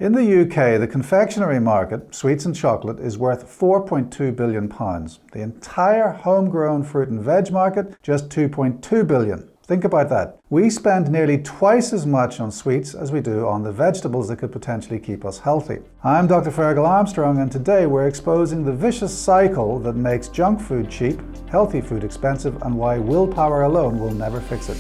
In the UK, the confectionery market, sweets and chocolate, is worth £4.2 billion. The entire homegrown fruit and veg market, just £2.2 billion. Think about that. We spend nearly twice as much on sweets as we do on the vegetables that could potentially keep us healthy. I'm Dr. Ferghal Armstrong, and today we're exposing the vicious cycle that makes junk food cheap, healthy food expensive, and why willpower alone will never fix it.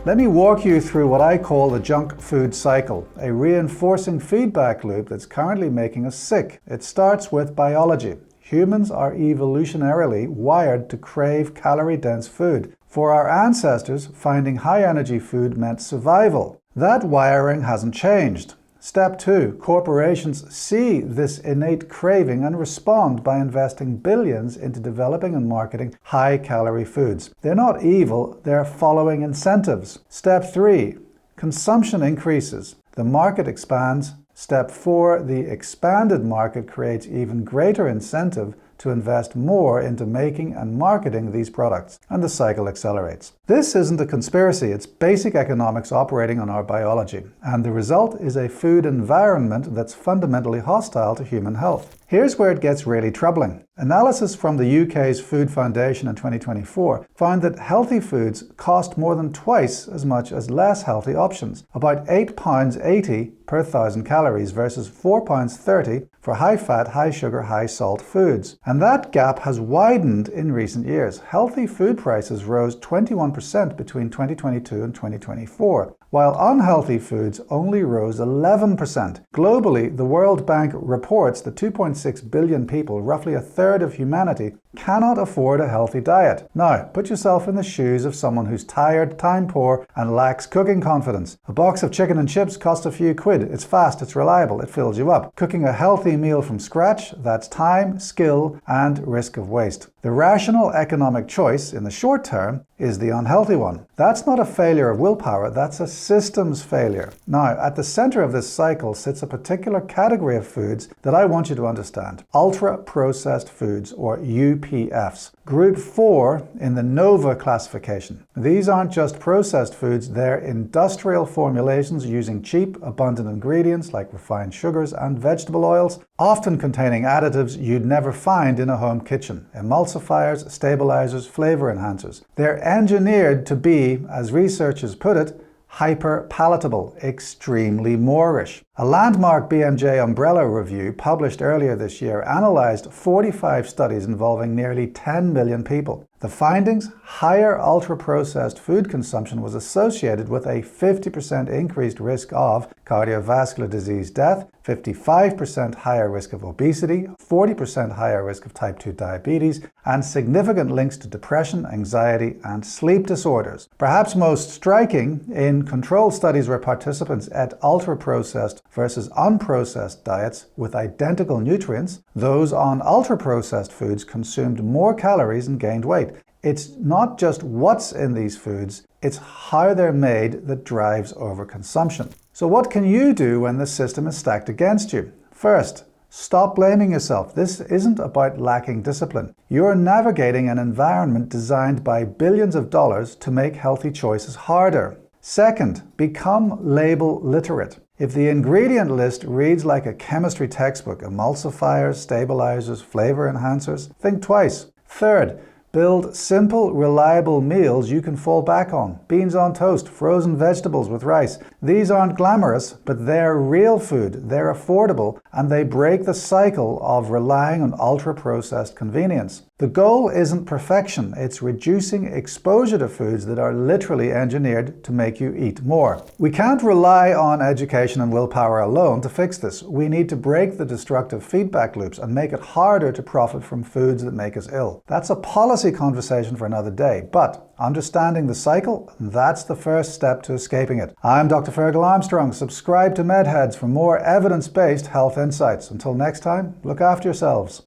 Let me walk you through what I call the junk food cycle, a reinforcing feedback loop that's currently making us sick. It starts with biology. Humans are evolutionarily wired to crave calorie-dense food. For our ancestors, finding high-energy food meant survival. That wiring hasn't changed. Step 2. Corporations see this innate craving and respond by investing billions into developing and marketing high-calorie foods. They're not evil, they're following incentives. Step 3. Consumption increases. The market expands. Step 4. The expanded market creates even greater incentive to invest more into making and marketing these products, and the cycle accelerates. This isn't a conspiracy, it's basic economics operating on our biology, and the result is a food environment that's fundamentally hostile to human health. Here's where it gets really troubling. Analysis from the UK's Food Foundation in 2024 found that healthy foods cost more than twice as much as less healthy options, about £8.80 per 1,000 calories versus £4.30 for high-fat, high-sugar, high-salt foods. And that gap has widened in recent years. Healthy food prices rose 21% between 2022 and 2024, while unhealthy foods only rose 11%. Globally, the World Bank reports that 2.6 billion people, roughly a third of humanity, cannot afford a healthy diet. Now, put yourself in the shoes of someone who's tired, time-poor, and lacks cooking confidence. A box of chicken and chips costs a few quid. It's fast, it's reliable, it fills you up. Cooking a healthy meal from scratch, that's time, skill, and risk of waste. The rational economic choice in the short term is the unhealthy one. That's not a failure of willpower, that's a systems failure. Now, at the center of this cycle sits a particular category of foods that I want you to understand. Ultra-processed foods, or UPFs. Group 4 in the NOVA classification. These aren't just processed foods, they're industrial formulations using cheap, abundant ingredients like refined sugars and vegetable oils, often containing additives you'd never find in a home kitchen. Emulsifiers, stabilizers, flavor enhancers. They're engineered to be, as researchers put it, hyper-palatable, extremely Moorish. A landmark BMJ umbrella review published earlier this year analyzed 45 studies involving nearly 10 million people. The findings: higher ultra-processed food consumption was associated with a 50% increased risk of cardiovascular disease death, 55% higher risk of obesity, 40% higher risk of type 2 diabetes, and significant links to depression, anxiety, and sleep disorders. Perhaps most striking, in control studies where participants ate ultra-processed versus unprocessed diets with identical nutrients, those on ultra-processed foods consumed more calories and gained weight. It's not just what's in these foods, it's how they're made that drives overconsumption. So what can you do when the system is stacked against you? First, stop blaming yourself. This isn't about lacking discipline. You're navigating an environment designed by billions of dollars to make healthy choices harder. Second, become label literate. If the ingredient list reads like a chemistry textbook, emulsifiers, stabilizers, flavor enhancers, think twice. Third, build simple, reliable meals you can fall back on. Beans on toast, frozen vegetables with rice. These aren't glamorous, but they're real food, they're affordable, and they break the cycle of relying on ultra-processed convenience. The goal isn't perfection, it's reducing exposure to foods that are literally engineered to make you eat more. We can't rely on education and willpower alone to fix this. We need to break the destructive feedback loops and make it harder to profit from foods that make us ill. That's a policy conversation for another day, but understanding the cycle, that's the first step to escaping it. I'm Dr. Ferghal Armstrong. Subscribe to MedHeads for more evidence-based health insights. Until next time, look after yourselves.